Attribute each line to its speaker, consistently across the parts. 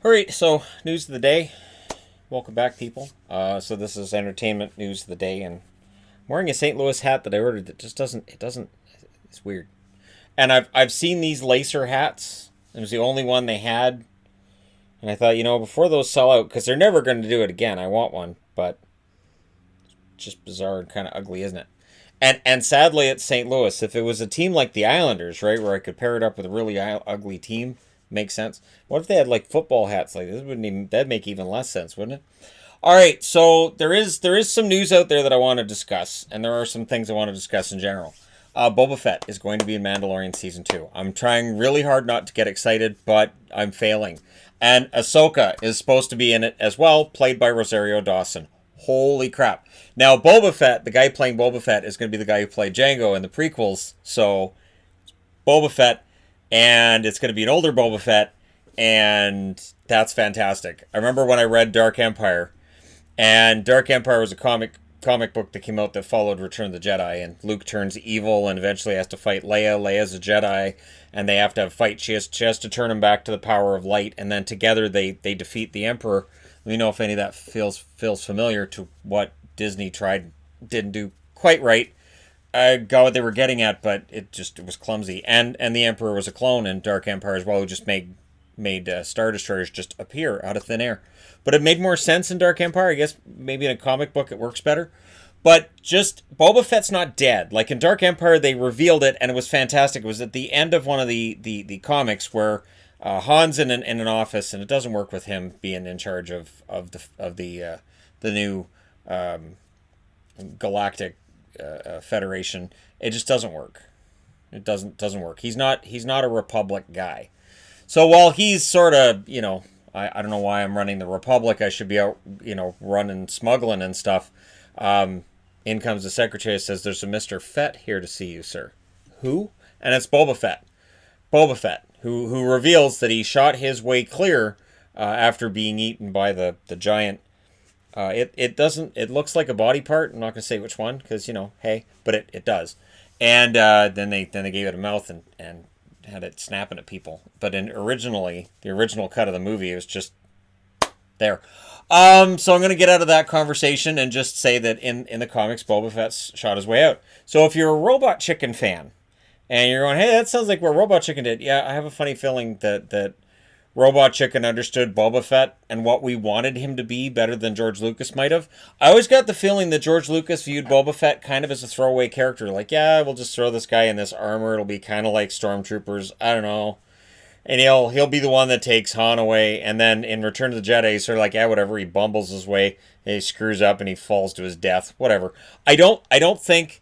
Speaker 1: All right, so news of the day. Welcome back, people. So this is entertainment news of the day, and I'm wearing a St. Louis hat that I ordered that just doesn't. It doesn't. It's weird. And I've seen these lacer hats. It was the only one they had, and I thought, before those sell out, because they're never going to do it again. I want one, but it's just bizarre and kind of ugly, isn't it? And sadly, it's St. Louis. If it was a team like the Islanders, right, where I could pair it up with a really ugly team, makes sense. What if they had like football hats like this? Wouldn't even that'd make even less sense, wouldn't it? All right, so there is some news out there that I want to discuss, and there are some things I want to discuss in general. Boba Fett is going to be in Mandalorian season 2. I'm trying really hard not to get excited, but I'm failing. And Ahsoka is supposed to be in it as well, played by Rosario Dawson. Holy crap! Now Boba Fett, the guy playing Boba Fett, is going to be the guy who played Django in the prequels. So Boba Fett, and it's going to be an older Boba Fett, and that's fantastic. I remember when I read Dark Empire, and Dark Empire was a comic book that came out that followed Return of the Jedi, and Luke turns evil and eventually has to fight Leia. Leia's a Jedi, and they have to have a fight. She has to turn him back to the power of light, and then together they defeat the Emperor. Let me know if any of that feels familiar to what Disney didn't do quite right. I got what they were getting at, but it was clumsy. And the Emperor was a clone in Dark Empire as well, who just made Star Destroyers just appear out of thin air. But it made more sense in Dark Empire. I guess maybe in a comic book it works better. But just Boba Fett's not dead. Like in Dark Empire, they revealed it, and it was fantastic. It was at the end of one of the comics where Han's in an office, and it doesn't work with him being in charge of the new galactic Federation. It just doesn't work. It doesn't work. He's not a Republic guy. So while he's sort of, I don't know why I'm running the Republic. I should be out, running smuggling and stuff. In comes the secretary, says, "There's a Mr. Fett here to see you, sir." Who? And it's Boba Fett. Boba Fett, who reveals that he shot his way clear after being eaten by the giant. It doesn't. It looks like a body part. I'm not going to say which one because hey, but it does. And then they gave it a mouth and had it snapping at people. But the original cut of the movie, it was just there. So I'm going to get out of that conversation and just say that in the comics, Boba Fett shot his way out. So if you're a Robot Chicken fan and you're going, hey, that sounds like what Robot Chicken did. Yeah, I have a funny feeling that Robot Chicken understood Boba Fett and what we wanted him to be better than George Lucas might have. I always got the feeling that George Lucas viewed Boba Fett kind of as a throwaway character. Like, yeah, we'll just throw this guy in this armor. It'll be kind of like Stormtroopers. I don't know. And he'll be the one that takes Han away. And then in Return of the Jedi, he's sort of like, yeah, whatever. He bumbles his way. He screws up and he falls to his death. Whatever. I don't think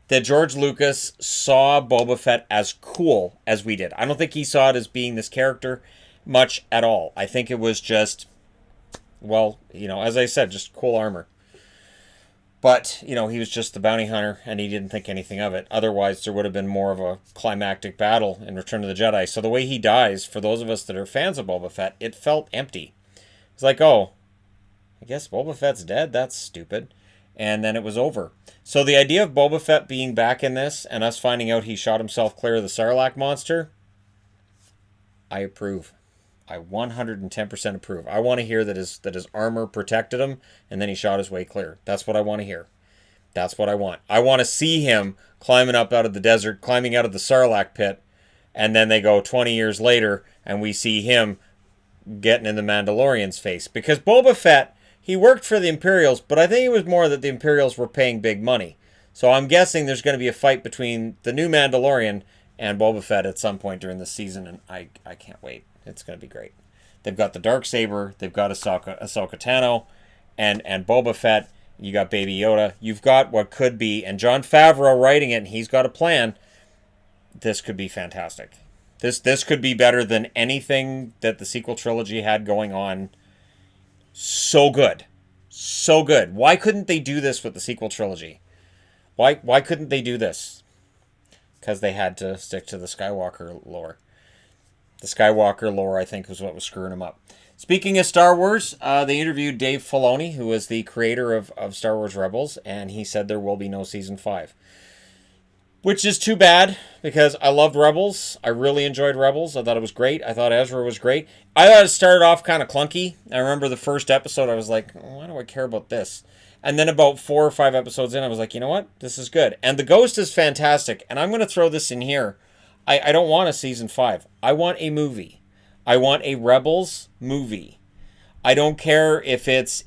Speaker 1: that George Lucas saw Boba Fett as cool as we did. I don't think he saw it as being this character much at all. I think it was just, well, as I said, just cool armor. But, he was just the bounty hunter and he didn't think anything of it. Otherwise, there would have been more of a climactic battle in Return of the Jedi. So the way he dies, for those of us that are fans of Boba Fett, it felt empty. It's like, oh, I guess Boba Fett's dead? That's stupid. And then it was over. So the idea of Boba Fett being back in this and us finding out he shot himself clear of the Sarlacc monster, I approve. I 110% approve. I want to hear that his armor protected him, and then he shot his way clear. That's what I want to hear. That's what I want. I want to see him climbing up out of the desert, climbing out of the Sarlacc pit, and then they go 20 years later, and we see him getting in the Mandalorian's face. Because Boba Fett, he worked for the Imperials, but I think it was more that the Imperials were paying big money. So I'm guessing there's going to be a fight between the new Mandalorian and Boba Fett at some point during the season, and I can't wait. It's going to be great. They've got the Darksaber, they've got Ahsoka Tano, and Boba Fett. You got Baby Yoda. You've got what could be, and Jon Favreau writing it, and he's got a plan. This could be fantastic. This could be better than anything that the sequel trilogy had going on. So good. So good. Why couldn't they do this with the sequel trilogy? Why couldn't they do this? Because they had to stick to the Skywalker lore. The Skywalker lore, I think, was what was screwing them up. Speaking of Star Wars, they interviewed Dave Filoni, who is the creator of Star Wars Rebels, and he said there will be no Season 5. which is too bad because I loved Rebels. I really enjoyed Rebels. I thought it was great. I thought Ezra was great. I thought it started off kind of clunky. I remember the first episode, I was like, why do I care about this? And then about 4 or 5 episodes in, I was like, you know what? This is good. And the Ghost is fantastic. And I'm going to throw this in here. I don't want a season 5. I want a movie. I want a Rebels movie. I don't care if it's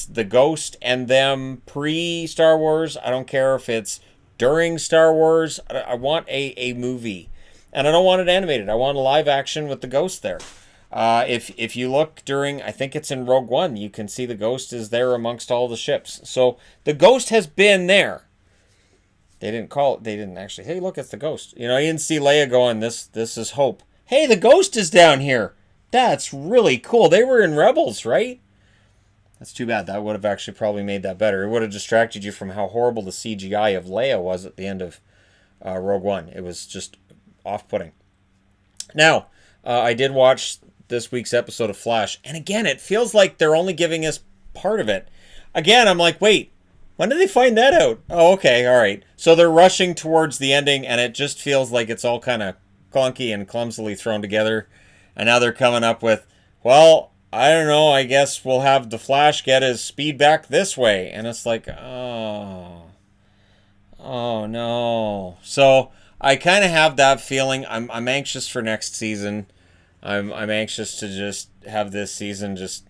Speaker 1: the Ghost and them pre Star Wars. I don't care if it's during Star Wars. I want a movie, and I don't want it animated. I want a live action with the Ghost there. If you look during, I think it's in Rogue One, you can see the Ghost is there amongst all the ships. So the Ghost has been there. They didn't call it. They didn't actually. Hey, look, it's the Ghost. You didn't see Leia going. This is Hope. Hey, the Ghost is down here. That's really cool. They were in Rebels, right? That's too bad. That would have actually probably made that better. It would have distracted you from how horrible the CGI of Leia was at the end of Rogue One. It was just off-putting. Now, I did watch this week's episode of Flash, and again, it feels like they're only giving us part of it. Again, I'm like, wait, when did they find that out? Oh, okay, all right. So they're rushing towards the ending, and it just feels like it's all kind of clunky and clumsily thrown together. And now they're coming up with, well, I don't know, I guess we'll have the Flash get his speed back this way. And it's like, oh no. So I kind of have that feeling. I'm anxious for next season. I'm anxious to just have this season just,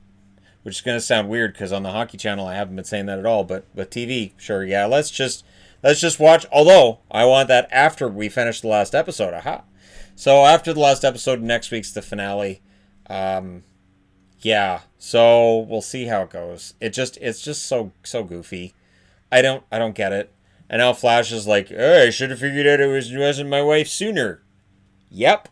Speaker 1: which is going to sound weird because on the Hockey Channel I haven't been saying that at all. But TV, sure, yeah, let's just watch. Although I want that after we finish the last episode. Aha. So after the last episode, next week's the finale. Yeah. So we'll see how it goes. It's just so goofy. I don't get it. And now Flash is like, oh, I should have figured out it wasn't my wife sooner. Yep.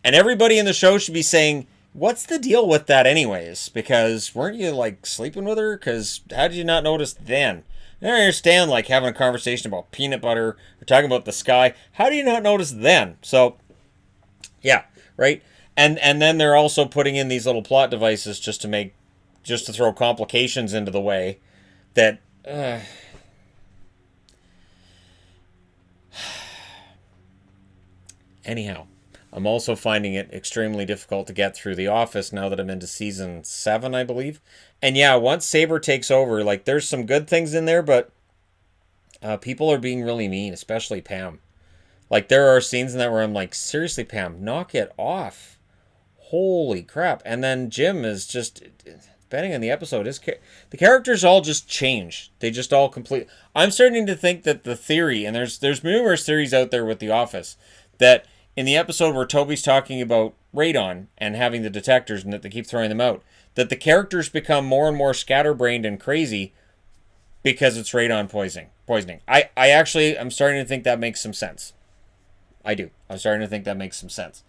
Speaker 1: And everybody in the show should be saying, what's the deal with that anyways? Because weren't you like sleeping with her? Because how did you not notice then? I don't understand like having a conversation about peanut butter or talking about the sky. How do you not notice then? So yeah, right? And then they're also putting in these little plot devices just to throw complications into the way that anyhow, I'm also finding it extremely difficult to get through The Office now that I'm into season 7, I believe. And yeah, once Saber takes over, like there's some good things in there, but people are being really mean, especially Pam. Like, there are scenes in that where I'm like, seriously, Pam, knock it off. Holy crap. And then Jim is just, depending on the episode, the characters all just change. They just all complete. I'm starting to think that the theory, and there's numerous theories out there with The Office, that in the episode where Toby's talking about radon and having the detectors and that they keep throwing them out, that the characters become more and more scatterbrained and crazy because it's radon poisoning. I'm starting to think that makes some sense. I do. I'm starting to think that makes some sense.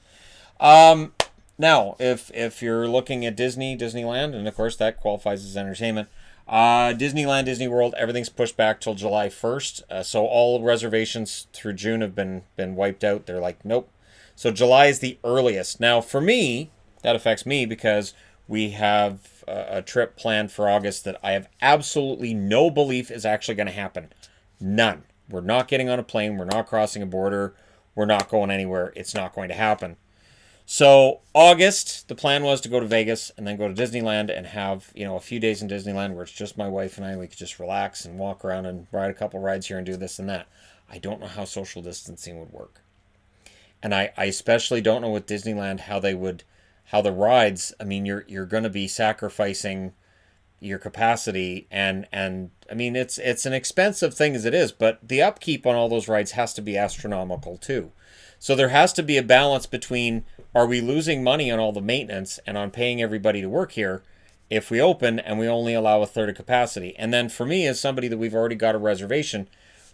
Speaker 1: Now, if you're looking at Disneyland, and of course that qualifies as entertainment, Disneyland, Disney World, everything's pushed back till July 1st. So all reservations through June have been wiped out. They're like, nope. So July is the earliest. Now, for me, that affects me because we have a trip planned for August that I have absolutely no belief is actually going to happen. None. We're not getting on a plane. We're not crossing a border. We're not going anywhere. It's not going to happen. So August, the plan was to go to Vegas and then go to Disneyland and have, a few days in Disneyland where it's just my wife and I. We could just relax and walk around and ride a couple rides here and do this and that. I don't know how social distancing would work. And I especially don't know with Disneyland how the rides, I mean, you're going to be sacrificing your capacity and I mean, it's an expensive thing as it is, but the upkeep on all those rides has to be astronomical too. So there has to be a balance between, are we losing money on all the maintenance and on paying everybody to work here if we open and we only allow a third of capacity? And then for me, as somebody that we've already got a reservation,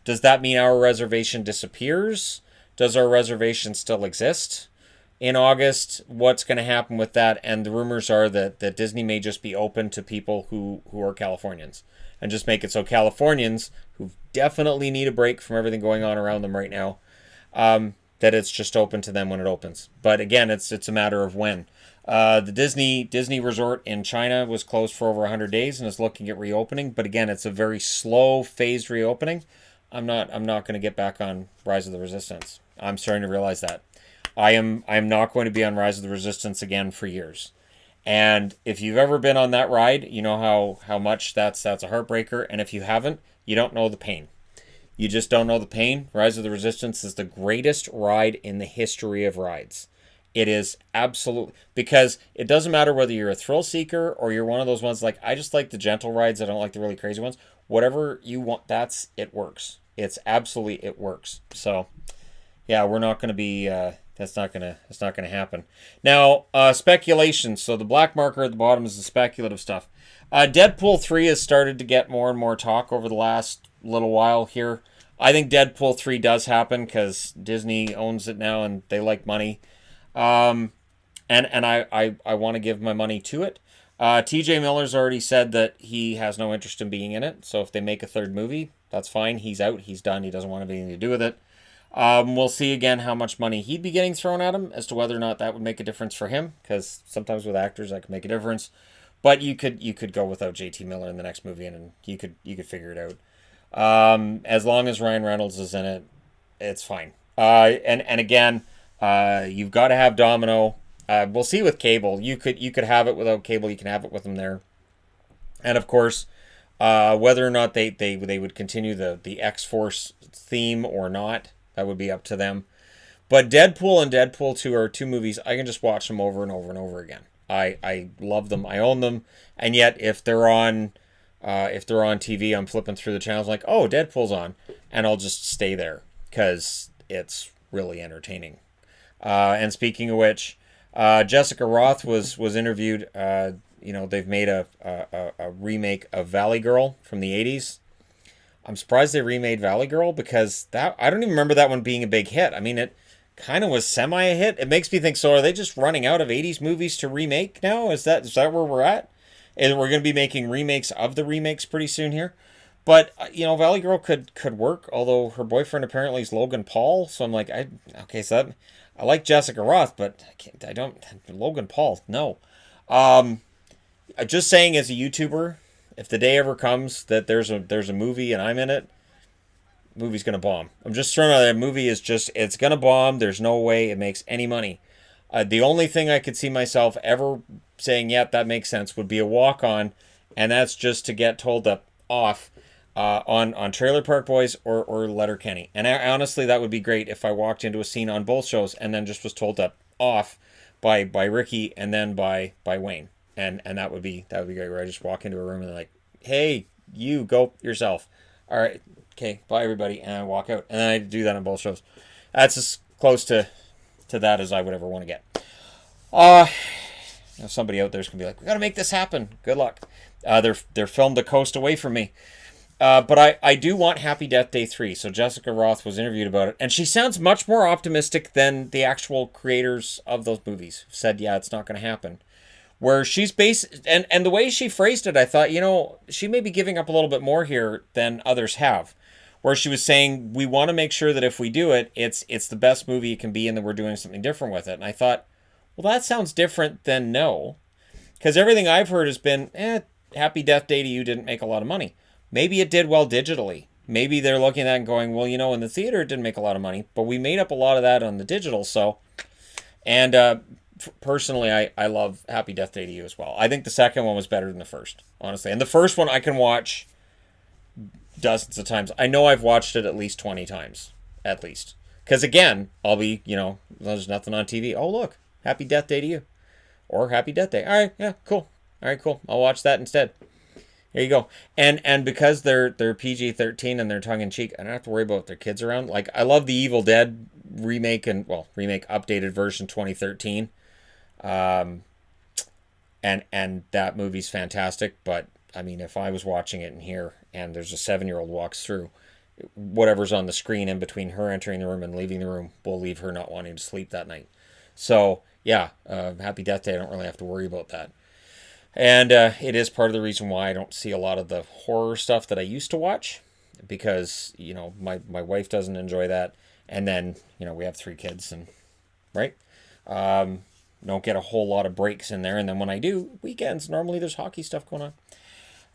Speaker 1: does that mean our reservation disappears? Does our reservation still exist in August? What's going to happen with that? And the rumors are that Disney may just be open to people who are Californians and just make it so Californians who definitely need a break from everything going on around them right now, that it's just open to them when it opens. But again, it's a matter of when. The Disney resort in China was closed for over 100 days and is looking at reopening. But again, it's a very slow phased reopening. I'm not going to get back on Rise of the Resistance. I'm starting to realize that. I'm not going to be on Rise of the Resistance again for years. And if you've ever been on that ride, you know how much that's a heartbreaker. And if you haven't, you don't know the pain. You just don't know the pain. Rise of the Resistance is the greatest ride in the history of rides. It is absolutely, because it doesn't matter whether you're a thrill seeker or you're one of those ones like, I just like the gentle rides. I don't like the really crazy ones. Whatever you want, it works. It's absolutely, it works. So yeah, we're not going to be, that's not going to happen. Now, speculation. So the black marker at the bottom is the speculative stuff. Deadpool 3 has started to get more and more talk over the last little while here. I think Deadpool 3 does happen because Disney owns it now and they like money. And I want to give my money to it. TJ Miller's already said that he has no interest in being in it. So if they make a third movie, that's fine. He's out. He's done. He doesn't want to have anything to do with it. We'll see again how much money he'd be getting thrown at him as to whether or not that would make a difference for him. Because sometimes with actors that can make a difference. But you could go without JT Miller in the next movie and you could figure it out. As long as Ryan Reynolds is in it, it's fine. And again, you've got to have Domino. We'll see with Cable. You could have it without Cable. You can have it with him there. And of course, whether or not they would continue the X-Force theme or not, that would be up to them. But Deadpool and Deadpool 2 are two movies I can just watch them over and over and over again. I love them. I own them. And yet, if they're on TV, I'm flipping through the channels like, oh, Deadpool's on, and I'll just stay there because it's really entertaining. And speaking of which, Jessica Roth was interviewed. They've made a remake of Valley Girl from the 80s. I'm surprised they remade Valley Girl because I don't even remember that one being a big hit. I mean, it kind of was semi a hit. It makes me think, so are they just running out of 80s movies to remake now? Is that where we're at? And we're going to be making remakes of the remakes pretty soon here. But, Valley Girl could work, although her boyfriend apparently is Logan Paul. So I'm like, I like Jessica Roth, but I don't, Logan Paul, no. Just saying as a YouTuber, if the day ever comes that there's a movie and I'm in it, movie's going to bomb. I'm just throwing out that movie is just, it's going to bomb. There's no way it makes any money. The only thing I could see myself ever saying, yep, that makes sense, would be a walk-on, and that's just to get told off on Trailer Park Boys or Letterkenny. And honestly, that would be great if I walked into a scene on both shows and then just was told off by Ricky and then by Wayne. And that would be great, where I just walk into a room and they're like, hey, you go yourself. All right, okay, bye everybody, and I walk out. And then I do that on both shows. That's as close to that as I would ever want to get. Somebody out there's gonna be like, we gotta make this happen. Good luck. They're filmed the coast away from me. But I do want Happy Death Day 3. So Jessica Roth was interviewed about it, and she sounds much more optimistic than the actual creators of those movies. Said, yeah, it's not gonna happen. Where she's and the way she phrased it, I thought, she may be giving up a little bit more here than others have. Where she was saying, we want to make sure that if we do it, it's the best movie it can be and that we're doing something different with it. And I thought, well, that sounds different than no. Because everything I've heard has been, Happy Death Day to You didn't make a lot of money. Maybe it did well digitally. Maybe they're looking at that and going, well, in the theater it didn't make a lot of money, but we made up a lot of that on the digital. So, and personally, I love Happy Death Day to You as well. I think the second one was better than the first, honestly. And the first one I can watch dozens of times. I know I've watched it at least 20 times, at least. Because again, I'll be, there's nothing on TV. Oh, look, Happy Death Day to You. Or Happy Death Day. All right, yeah, cool. All right, cool. I'll watch that instead. There you go. And because they're PG-13 and they're tongue-in-cheek, I don't have to worry about their kids around. Like, I love the Evil Dead remake updated version 2013. And that movie's fantastic, but I mean, if I was watching it in here and there's a 7-year-old walks through, whatever's on the screen in between her entering the room and leaving the room will leave her not wanting to sleep that night. So yeah, Happy Death Day, I don't really have to worry about that. And it is part of the reason why I don't see a lot of the horror stuff that I used to watch, because my wife doesn't enjoy that, and then we have 3 kids, and right. Don't get a whole lot of breaks in there, and then when I do, weekends, normally there's hockey stuff going on.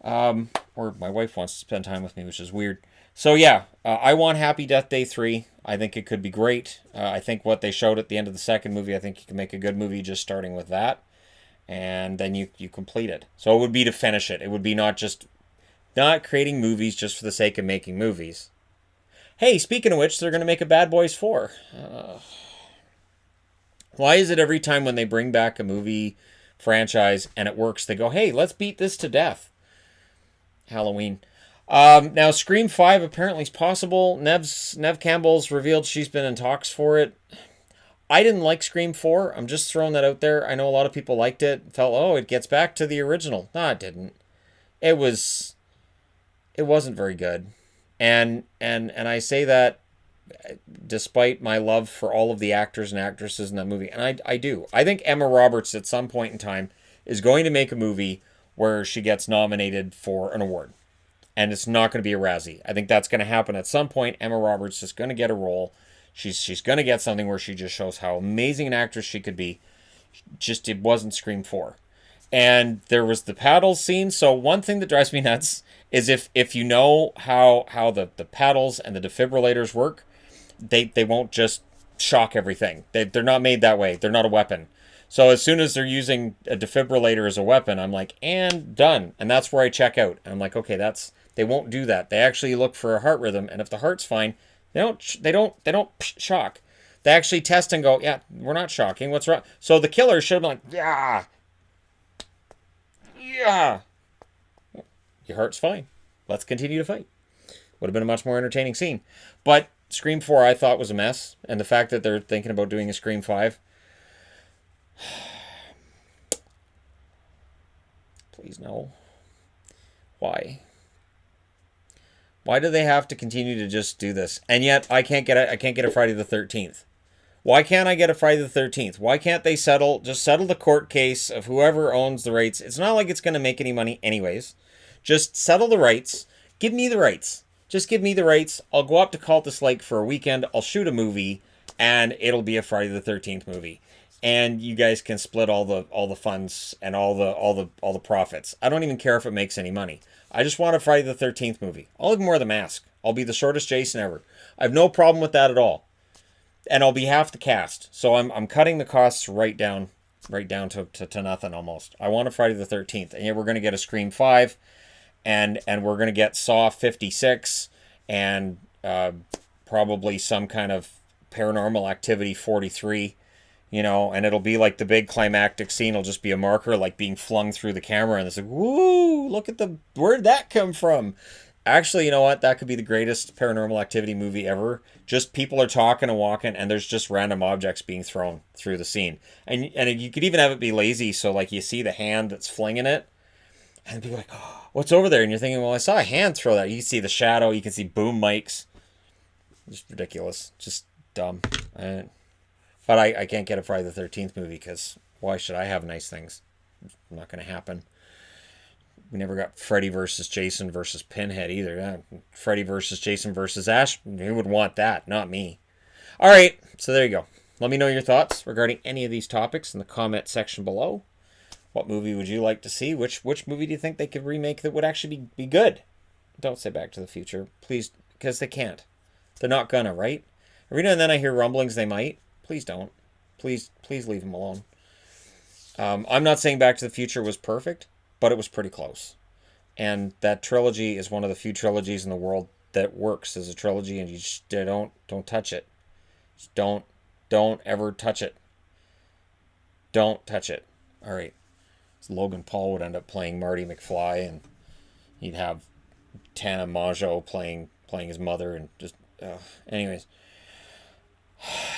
Speaker 1: Or my wife wants to spend time with me, which is weird. So yeah, I want Happy Death Day 3. I think it could be great. I think what they showed at the end of the second movie, I think you can make a good movie just starting with that. And then you complete it. So it would be to finish it. It would be not creating movies just for the sake of making movies. Hey, speaking of which, they're going to make a Bad Boys 4. Why is it every time when they bring back a movie franchise and it works, they go, hey, let's beat this to death? Halloween. Now, Scream 5 apparently is possible. Nev Campbell's revealed she's been in talks for it. I didn't like Scream 4. I'm just throwing that out there. I know a lot of people liked it. Felt, oh, it gets back to the original. No, it didn't. It wasn't very good. And I say that despite my love for all of the actors and actresses in that movie. And I do. I think Emma Roberts at some point in time is going to make a movie where she gets nominated for an award. And it's not going to be a Razzie. I think that's going to happen at some point. Emma Roberts is going to get a role. She's going to get something where she just shows how amazing an actress she could be. Just it wasn't Scream 4. And there was the paddles scene. So one thing that drives me nuts is if you know how the paddles and the defibrillators work, they won't just shock everything. They're not made that way. They're not a weapon. So as soon as they're using a defibrillator as a weapon, I'm like, and done. And that's where I check out. And I'm like, okay, they won't do that. They actually look for a heart rhythm, and if the heart's fine, they don't shock. They actually test and go, yeah, we're not shocking. What's wrong? So the killer should have been like, yeah, yeah, your heart's fine. Let's continue to fight. Would have been a much more entertaining scene. But Scream 4 I thought was a mess, and the fact that they're thinking about doing a Scream 5. Please no. Why? Why do they have to continue to just do this? And yet I can't get a Friday the 13th. Why can't I get a Friday the 13th? Why can't they settle the court case of whoever owns the rights? It's not like it's going to make any money anyways. Just settle the rights. Give me the rights. Just give me the rights. I'll go up to Cultus Lake for a weekend. I'll shoot a movie, and it'll be a Friday the 13th movie. And you guys can split all the funds and all the profits. I don't even care if it makes any money. I just want a Friday the 13th movie. I'll even wear the mask. I'll be the shortest Jason ever. I have no problem with that at all. And I'll be half the cast. So I'm cutting the costs right down to nothing almost. I want a Friday the 13th. And yeah, we're going to get a Scream 5. And we're going to get Saw 56. And probably some kind of Paranormal Activity 43. You know, and it'll be like the big climactic scene will just be a marker like being flung through the camera. And it's like, woo, look at where'd that come from? Actually, you know what? That could be the greatest Paranormal Activity movie ever. Just people are talking and walking, and there's just random objects being thrown through the scene. And you could even have it be lazy, so like you see the hand that's flinging it, and people are like, oh, what's over there? And you're thinking, well, I saw a hand throw that. You can see the shadow. You can see boom mics. Just ridiculous. Just dumb. But I can't get a Friday the 13th movie because why should I have nice things? It's not going to happen. We never got Freddy versus Jason versus Pinhead either. Freddy versus Jason versus Ash. Who would want that? Not me. All right. So there you go. Let me know your thoughts regarding any of these topics in the comment section below. What movie would you like to see? Which movie do you think they could remake that would actually be good? Don't say Back to the Future. Please, because they can't. They're not gonna, right? Every now and then I hear rumblings they might. Please don't. Please leave them alone. I'm not saying Back to the Future was perfect, but it was pretty close. And that trilogy is one of the few trilogies in the world that works as a trilogy, and you just don't touch it. Just don't ever touch it. Don't touch it. All right. So Logan Paul would end up playing Marty McFly, and you'd have Tana Mongeau playing his mother, and just anyways.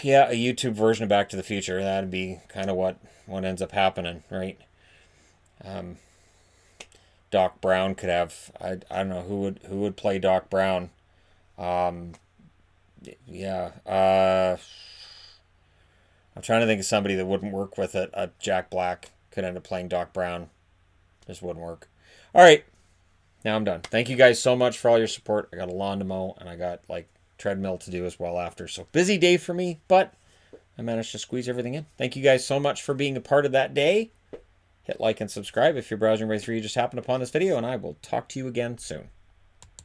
Speaker 1: Yeah, a YouTube version of Back to the Future. That'd be kind of what ends up happening, right? Doc Brown could have. I don't know who would play Doc Brown. Yeah. I'm trying to think of somebody that wouldn't work with it. Jack Black could end up playing Doc Brown. Just wouldn't work. All right. Now I'm done. Thank you guys so much for all your support. I got a lawn to mow, and I got treadmill to do as well after. So busy day for me, but I managed to squeeze everything in. Thank you guys so much for being a part of that day. Hit like and subscribe if you're browsing right through you just happened upon this video, and I will talk to you again soon.